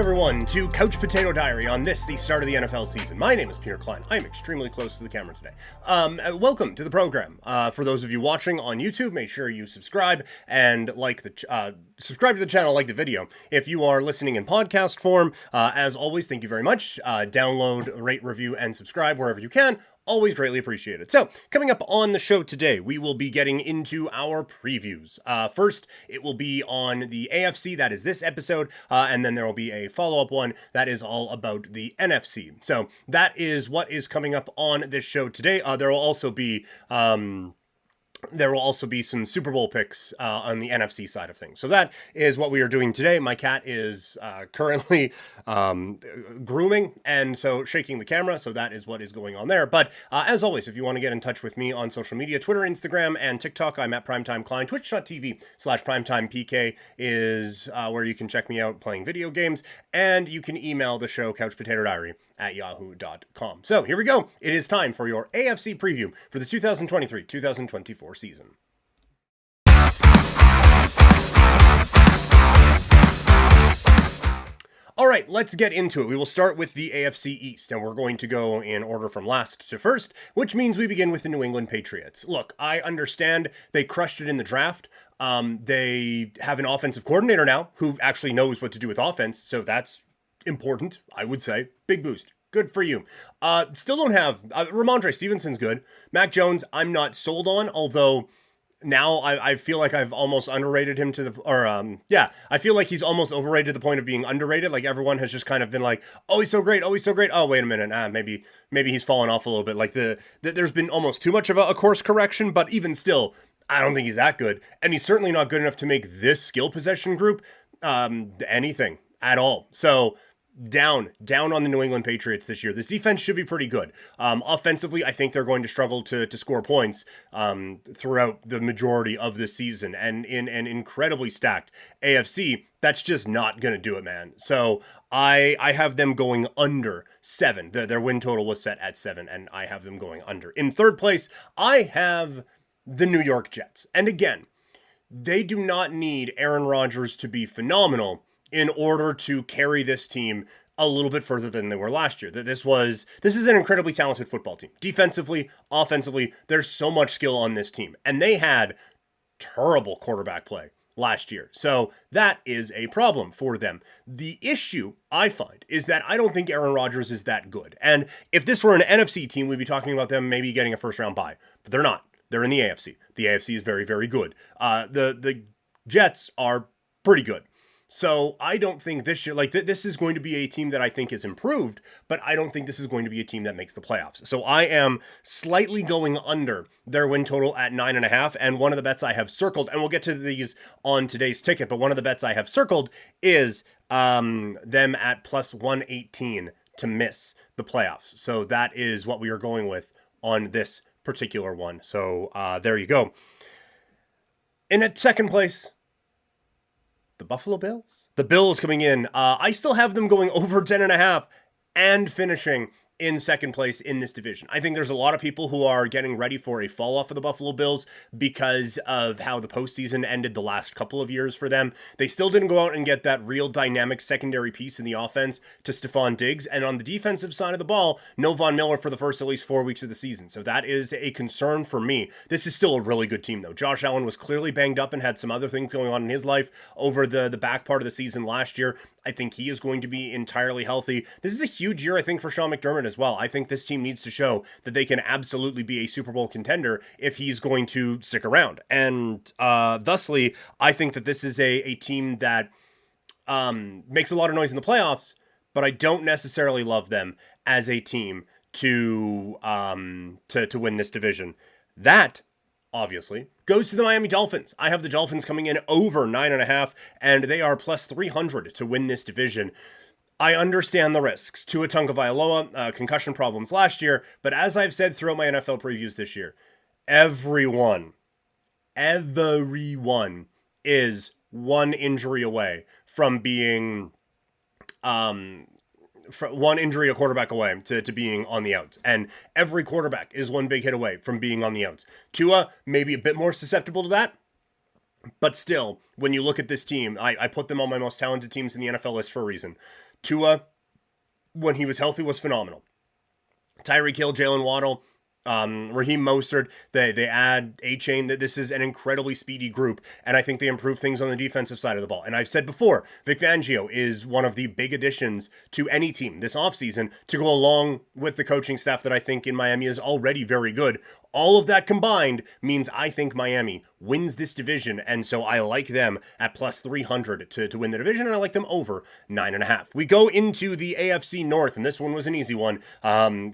everyone, to Couch Potato Diary on this, the start of the NFL season. My name is Peter Klein. I am extremely close to the camera today. Welcome to the program. For those of you watching on YouTube, make sure you subscribe and subscribe to the channel, like the video. If you are listening in podcast form, as always, thank you very much. Download, rate, review, and subscribe wherever you can. Always greatly appreciated. So, coming up on the show today, we will be getting into our previews. First, it will be on the AFC, that is this episode, and then there will be a follow-up one that is all about the NFC. So, that is what is coming up on this show today. There will also be some Super Bowl picks on the NFC side of things. So that is what we are doing today. My cat is currently grooming and so shaking the camera. So that is what is going on there. But as always, if you want to get in touch with me on social media, Twitter, Instagram, and TikTok, I'm at Primetime Klein. Twitch.tv/PrimetimePK is where you can check me out playing video games. And you can email the show couchpotatodiary@yahoo.com. So here we go. It is time for your AFC preview for the 2023-2024 season. All right, let's get into it. We will start with the AFC East, and we're going to go in order from last to first, which means we begin with the New England Patriots. Look, I understand they crushed it in the draft. They have an offensive coordinator now who actually knows what to do with offense, so that's important, I would say. Big boost. Good for you. Still don't have... Ramondre Stevenson's good. Mac Jones, I'm not sold on, although... Now I feel like I've almost underrated him I feel like he's almost overrated to the point of being underrated. Like everyone has just kind of been like, oh, he's so great. Oh, he's so great. Oh, wait a minute. Maybe he's fallen off a little bit. Like there's been almost too much of a course correction, but even still, I don't think he's that good. And he's certainly not good enough to make this skill possession group anything at all. So down on the New England Patriots this year. This defense should be pretty good. Offensively, I think they're going to struggle to score points throughout the majority of the season. And in an incredibly stacked AFC, that's just not going to do it, man. So I have them going under 7. Their win total was set at 7, and I have them going under. In third place, I have the New York Jets. And again, they do not need Aaron Rodgers to be phenomenal in order to carry this team a little bit further than they were last year. This is an incredibly talented football team. Defensively, offensively, there's so much skill on this team. And they had terrible quarterback play last year. So that is a problem for them. The issue, I find, is that I don't think Aaron Rodgers is that good. And if this were an NFC team, we'd be talking about them maybe getting a first-round bye. But they're not. They're in the AFC. The AFC is very, very good. The Jets are pretty good. So I don't think this year, this is going to be a team that I think is improved, but I don't think this is going to be a team that makes the playoffs. So I am slightly going under their win total at 9.5. And one of the bets I have circled, and we'll get to these on today's ticket, but one of the bets I have circled is them at plus 118 to miss the playoffs. So that is what we are going with on this particular one. So there you go. In at second place, the Buffalo Bills. The Bills coming in. I still have them going over 10.5 and finishing in second place in this division. I think there's a lot of people who are getting ready for a fall off of the Buffalo Bills because of how the postseason ended the last couple of years for them. They still didn't go out and get that real dynamic secondary piece in the offense to Stephon Diggs. And on the defensive side of the ball, no Von Miller for the first at least 4 weeks of the season. So that is a concern for me. This is still a really good team though. Josh Allen was clearly banged up and had some other things going on in his life over the back part of the season last year. I think he is going to be entirely healthy. This is a huge year, I think, for Sean McDermott as well. I think this team needs to show that they can absolutely be a Super Bowl contender if he's going to stick around. And thusly, I think that this is a team that makes a lot of noise in the playoffs, but I don't necessarily love them as a team to win this division. That obviously goes to the Miami Dolphins. I have the Dolphins coming in over 9.5, and they are plus 300 to win this division. I understand the risks. Tua Tagovailoa, concussion problems last year, but as I've said throughout my NFL previews this year, everyone is one injury away from being one injury a quarterback away to being on the outs. And every quarterback is one big hit away from being on the outs. Tua may be a bit more susceptible to that, but still, when you look at this team, I put them on my most talented teams in the NFL list for a reason. Tua, when he was healthy, was phenomenal. Tyreek Hill, Jalen Waddle, Raheem Mostert, they add A-Chain. That this is an incredibly speedy group, and I think they improve things on the defensive side of the ball. And I've said before, Vic Fangio is one of the big additions to any team this offseason to go along with the coaching staff that I think in Miami is already very good. All of that combined means I think Miami wins this division, and so I like them at plus 300 to win the division, and I like them over 9.5. We go into the AFC North, and this one was an easy one.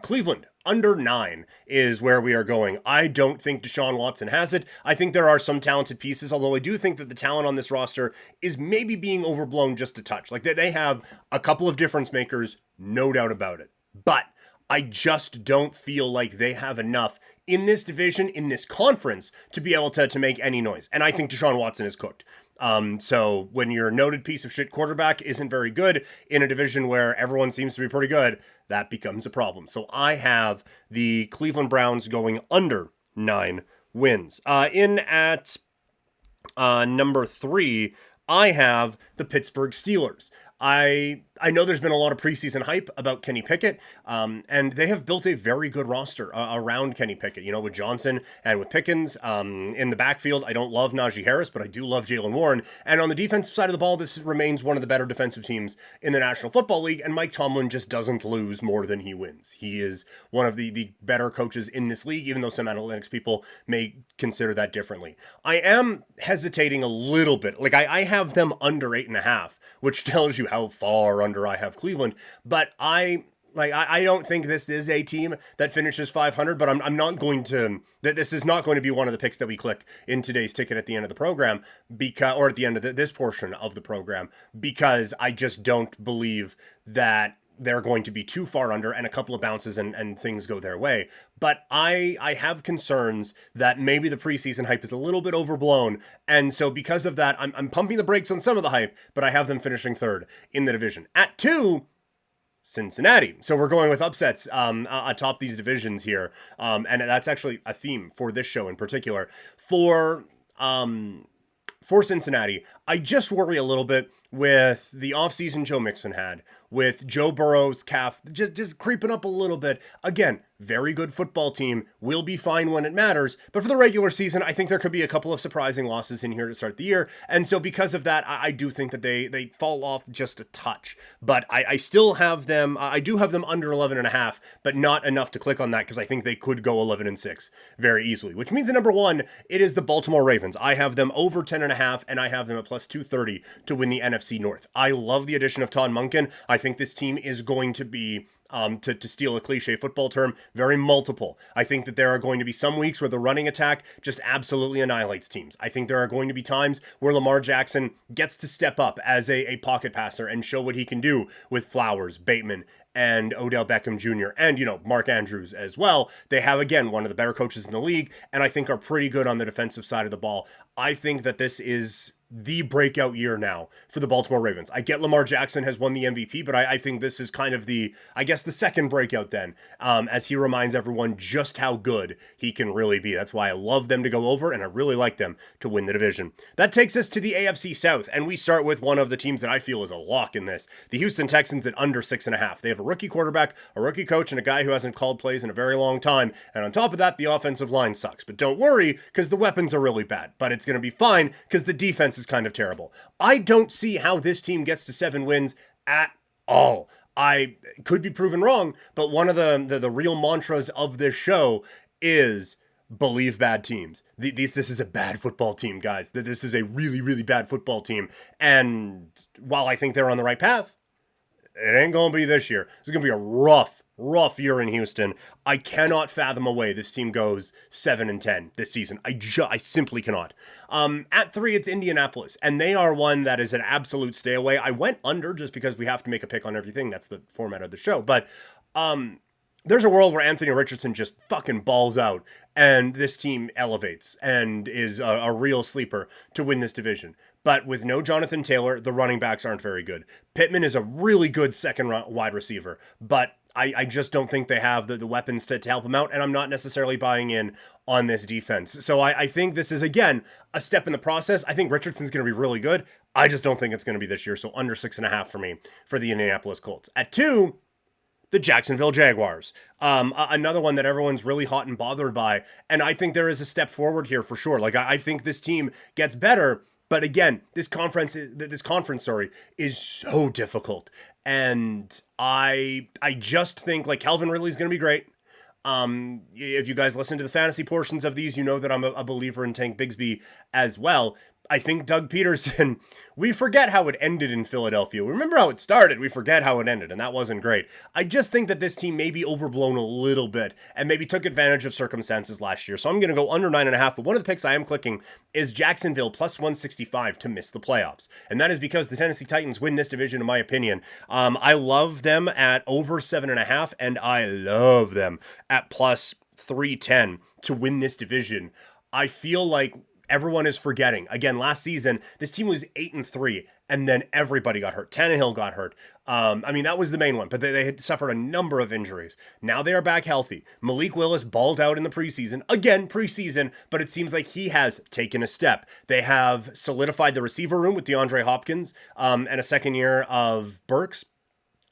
Cleveland, under 9 is where we are going. I don't think Deshaun Watson has it. I think there are some talented pieces, although I do think that the talent on this roster is maybe being overblown just a touch. Like, they have a couple of difference makers, no doubt about it. But I just don't feel like they have enough in this division, in this conference, to be able to make any noise. And I think Deshaun Watson is cooked. So when your noted piece of shit quarterback isn't very good in a division where everyone seems to be pretty good, that becomes a problem. So I have the Cleveland Browns going under 9 wins. In at number 3, I have the Pittsburgh Steelers. I know there's been a lot of preseason hype about Kenny Pickett, and they have built a very good roster around Kenny Pickett, with Johnson and with Pickens. In the backfield, I don't love Najee Harris, but I do love Jalen Warren. And on the defensive side of the ball, this remains one of the better defensive teams in the National Football League, and Mike Tomlin just doesn't lose more than he wins. He is one of the better coaches in this league, even though some analytics people may consider that differently. I am hesitating a little bit. Like, I have them under 8.5, which tells you how far under I have Cleveland, but I don't think this is a team that finishes 500, but I'm not going to, that this is not going to be one of the picks that we click in today's ticket at the end of the program, or at the end of this portion of the program, because I just don't believe that they're going to be too far under and a couple of bounces and things go their way. But I have concerns that maybe the preseason hype is a little bit overblown. And so because of that, I'm pumping the brakes on some of the hype, but I have them finishing 3rd in the division. At 2, Cincinnati. So we're going with upsets atop these divisions here. And that's actually a theme for this show in particular. For Cincinnati, I just worry a little bit with the offseason Joe Mixon had, with Joe Burrow's calf just creeping up a little bit. Again, very good football team, will be fine when it matters, but for the regular season, I think there could be a couple of surprising losses in here to start the year, and so because of that, I do think that they fall off just a touch, but I still have them, I do have them under 11.5, but not enough to click on that, because I think they could go 11-6 very easily, which means at number 1, it is the Baltimore Ravens. I have them over 10.5, and I have them at plus 230 to win the NFC North. I love the addition of Todd Monken. I think this team is going to be, to steal a cliche football term, very multiple. I think that there are going to be some weeks where the running attack just absolutely annihilates teams. I think there are going to be times where Lamar Jackson gets to step up as a pocket passer and show what he can do with Flowers, Bateman, and Odell Beckham Jr., and, Mark Andrews as well. They have, again, one of the better coaches in the league, and I think are pretty good on the defensive side of the ball. I think that this is the breakout year now for the Baltimore Ravens. I get Lamar Jackson has won the MVP, but I think this is kind of the second breakout then, as he reminds everyone just how good he can really be. That's why I love them to go over, and I really like them to win the division. That takes us to the AFC South, and we start with one of the teams that I feel is a lock in this. The Houston Texans at under 6.5. They have a rookie quarterback, a rookie coach, and a guy who hasn't called plays in a very long time, and on top of that, the offensive line sucks. But don't worry, because the weapons are really bad, but it's going to be fine, because the defense is kind of terrible. I don't see how this team gets to 7 wins at all. I could be proven wrong, but one of the real mantras of this show is believe bad teams. This is a bad football team, guys. This is a really, really bad football team. And while I think they're on the right path, it ain't going to be this year. It's going to be a rough year in Houston. I cannot fathom a way this team goes 7-10 this season. I simply cannot. At 3, it's Indianapolis, and they are one that is an absolute stay away. I went under just because we have to make a pick on everything. That's the format of the show. But there's a world where Anthony Richardson just fucking balls out and this team elevates and is a real sleeper to win this division. But with no Jonathan Taylor, the running backs aren't very good. Pittman is a really good second wide receiver, but I just don't think they have the weapons to help him out, and I'm not necessarily buying in on this defense. So I think this is, again, a step in the process. I think Richardson's going to be really good. I just don't think it's going to be this year, so under 6.5 for me for the Indianapolis Colts. At 2, the Jacksonville Jaguars. Another one that everyone's really hot and bothered by, and I think there is a step forward here for sure. Like, I think this team gets better, but again, this conference is so difficult. And I just think, like, Calvin Ridley's going to be great. If you guys listen to the fantasy portions of these, you know that I'm a believer in Tank Bigsby as well. I think Doug Peterson, we forget how it ended in Philadelphia. We remember how it started. We forget how it ended, and that wasn't great. I just think that this team may be overblown a little bit and maybe took advantage of circumstances last year. So I'm going to go under 9.5, but one of the picks I am clicking is Jacksonville plus 165 to miss the playoffs. And that is because the Tennessee Titans win this division, in my opinion. I love them at over 7.5, and I love them at plus 310 to win this division. I feel like everyone is forgetting. Again, last season, this team was 8-3, and then everybody got hurt. Tannehill got hurt. That was the main one, but they had suffered a number of injuries. Now they are back healthy. Malik Willis balled out in the preseason. Again, preseason, but it seems like he has taken a step. They have solidified the receiver room with DeAndre Hopkins and a second year of Burks.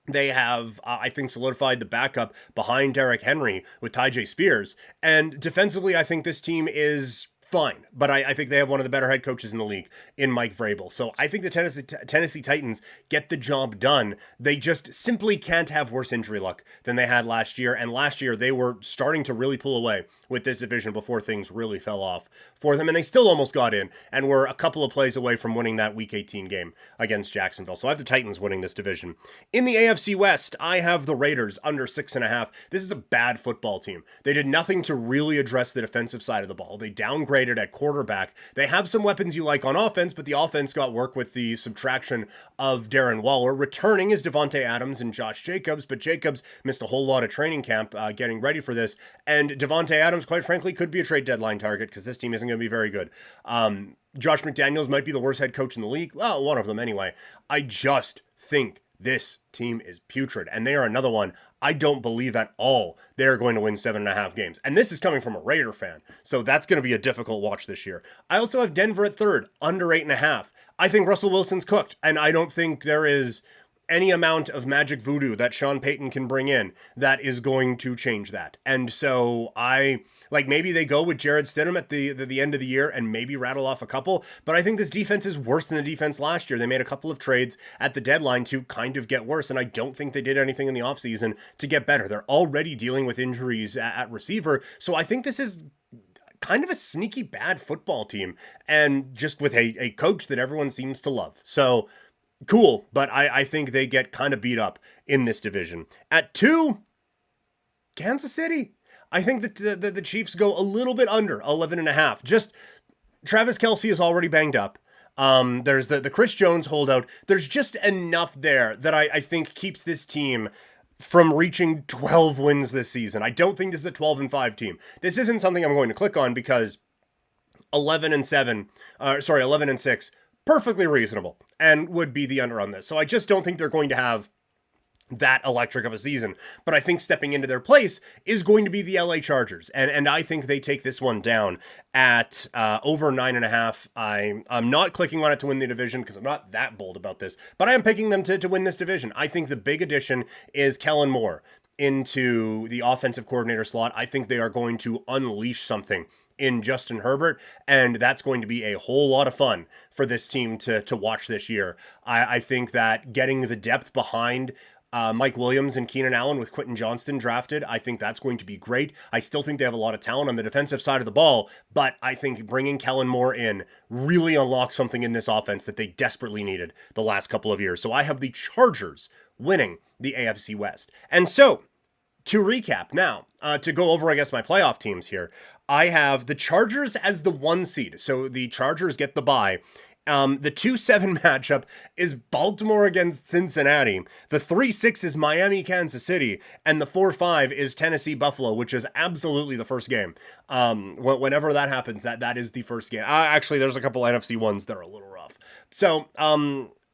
They have, I think, solidified the backup behind Derrick Henry with Tyjae Spears. And defensively, I think this team is fine, but I think they have one of the better head coaches in the league in Mike Vrabel. So I think the Tennessee Titans get the job done. They just simply can't have worse injury luck than they had last year. And last year they were starting to really pull away with this division before things really fell off for them. And they still almost got in and were a couple of plays away from winning that Week 18 game against Jacksonville. So I have the Titans winning this division. In the AFC West, I have the Raiders under 6.5. This is a bad football team. They did nothing to really address the defensive side of the ball. They downgraded at quarterback. They have some weapons you like on offense, but the offense got work with the subtraction of Darren Waller. Returning is Devontae Adams and Josh Jacobs, but Jacobs missed a whole lot of training camp getting ready for this. And Devontae Adams, quite frankly, could be a trade deadline target because this team isn't going to be very good. Josh McDaniels might be the worst head coach in the league. Well, one of them anyway. I just think this team is putrid, and they are another one I don't believe at all they're going to win 7.5 games. And this is coming from a Raider fan, so that's going to be a difficult watch this year. I also have Denver at 3rd, under 8.5. I think Russell Wilson's cooked, and I don't think there is any amount of magic voodoo that Sean Payton can bring in that is going to change that. And so maybe they go with Jared Stidham at the end of the year and maybe rattle off a couple, but I think this defense is worse than the defense last year. They made a couple of trades at the deadline to kind of get worse, and I don't think they did anything in the offseason to get better. They're already dealing with injuries at receiver, so I think this is kind of a sneaky bad football team, and just with a coach that everyone seems to love. So cool, but I think they get kind of beat up in this division. At 2, Kansas City. I think that the Chiefs go a little bit under 11.5. Just Travis Kelce is already banged up. There's the Chris Jones holdout. There's just enough there that I think keeps this team from reaching 12 wins this season. I don't think this is a 12-5 team. This isn't something I'm going to click on because 11-6, perfectly reasonable and would be the under on this. So I just don't think they're going to have that electric of a season. But I think stepping into their place is going to be the LA Chargers. And I think they take this one down at over 9.5. I'm not clicking on it to win the division because I'm not that bold about this, but I am picking them to win this division. I think the big addition is Kellen Moore into the offensive coordinator slot. I think they are going to unleash something in Justin Herbert, and that's going to be a whole lot of fun for this team to watch this year. I think that getting the depth behind Mike Williams and Keenan Allen with Quentin Johnston drafted, I think that's going to be great. I still think they have a lot of talent on the defensive side of the ball, but I think bringing Kellen Moore in really unlocks something in this offense that they desperately needed the last couple of years. So I have the Chargers winning the AFC West. And so, to recap now, to go over, I guess, my playoff teams here, I have the Chargers as the 1 seed. So the Chargers get the bye The 2-7 matchup is Baltimore against Cincinnati. The 3-6 is Miami, Kansas City. And the 4-5 is Tennessee, Buffalo, which is absolutely the first game. Whenever that happens, that is the first game. Actually, there's a couple NFC ones that are a little rough. So,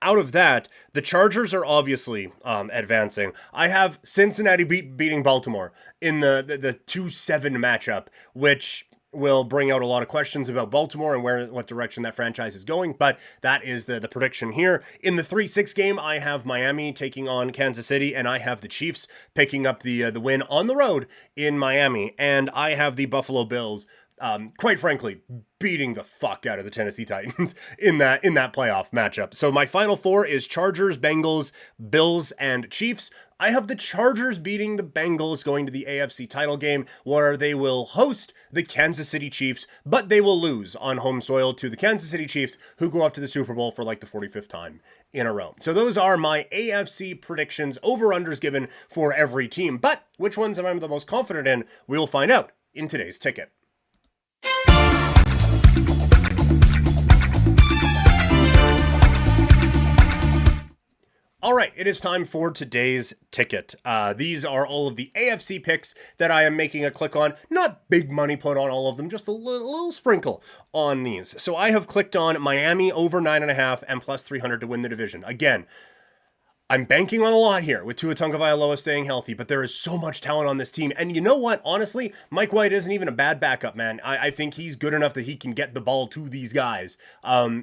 out of that, the Chargers are obviously advancing. I have Cincinnati beating Baltimore in the 2-7 matchup, which will bring out a lot of questions about Baltimore and what direction that franchise is going, but that is the prediction here. In the 3-6 game, I have Miami taking on Kansas City, and I have the Chiefs picking up the win on the road in Miami, and I have the Buffalo Bills, quite frankly, beating the fuck out of the Tennessee Titans in that playoff matchup. So my final four is Chargers, Bengals, Bills, and Chiefs. I have the Chargers beating the Bengals, going to the AFC title game, where they will host the Kansas City Chiefs, but they will lose on home soil to the Kansas City Chiefs, who go up to the Super Bowl for like the 45th time in a row. So those are my AFC predictions, over-unders given for every team. But which ones am I the most confident in? We'll find out in today's ticket. All right, it is time for today's ticket. These are all of the AFC picks that I am making a click on. Not big money put on all of them, just a little sprinkle on these. So I have clicked on Miami over 9.5 and plus 300 to win the division. Again, I'm banking on a lot here with Tua Tagovailoa staying healthy, but there is so much talent on this team. And you know what? Honestly, Mike White isn't even a bad backup, man. I think he's good enough that he can get the ball to these guys.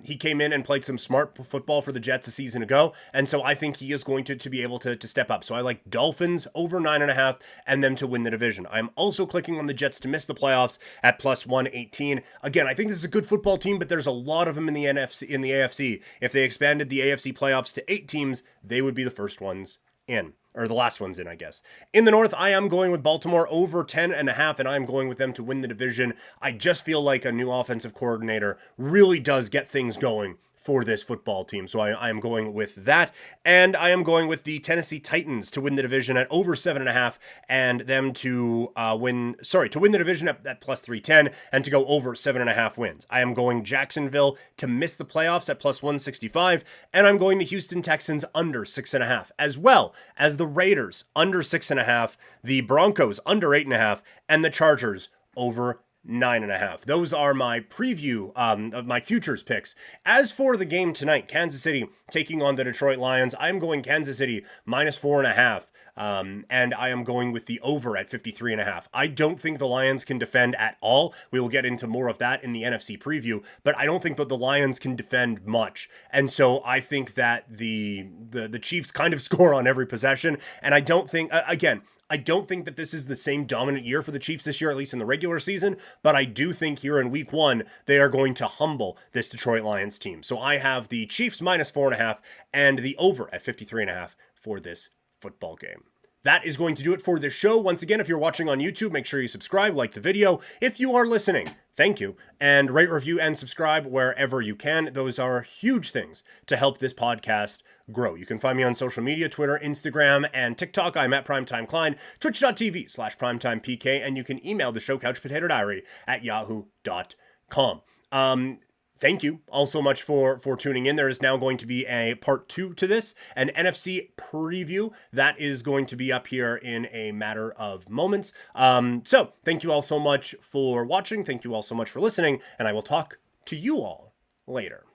He came in and played some smart football for the Jets a season ago, and so I think he is going to be able to step up. So I like Dolphins over 9.5 and them to win the division. I'm also clicking on the Jets to miss the playoffs at plus 118. Again, I think this is a good football team, but there's a lot of them in the AFC. If they expanded the AFC playoffs to 8 teams, they would be the first ones in, or the last ones in, I guess. In the North, I am going with Baltimore over 10.5, and I'm going with them to win the division. I just feel like a new offensive coordinator really does get things going for this football team. So I am going with that. And I am going with the Tennessee Titans to win the division at over 7.5 and them to win the division at plus 310 and to go over 7.5 wins. I am going Jacksonville to miss the playoffs at plus 165. And I'm going the Houston Texans under 6.5, as well as the Raiders under 6.5, the Broncos under 8.5, and the Chargers over 9.5. Those are my preview of my futures picks. As for the game tonight, Kansas City taking on the Detroit Lions, I'm going Kansas City minus 4.5. And I am going with the over at 53.5. I don't think the Lions can defend at all. We will get into more of that in the NFC preview, but I don't think that the Lions can defend much. And so I think that the Chiefs kind of score on every possession. And I don't think, I don't think that this is the same dominant year for the Chiefs this year, at least in the regular season, but I do think here in week 1, they are going to humble this Detroit Lions team. So I have the Chiefs minus 4.5 and the over at 53.5 for this football game. That is going to do it for this show. Once again, if you're watching on YouTube, make sure you subscribe, like the video. If you are listening, thank you. And rate, review, and subscribe wherever you can. Those are huge things to help this podcast grow. You can find me on social media, Twitter, Instagram, and TikTok. I'm at Primetime Klein, twitch.tv/primetimepk, and you can email the show couchpotatodiary@yahoo.com. Thank you all so much for tuning in. There is now going to be a part 2 to this, an NFC preview that is going to be up here in a matter of moments. So thank you all so much for watching. Thank you all so much for listening, and I will talk to you all later.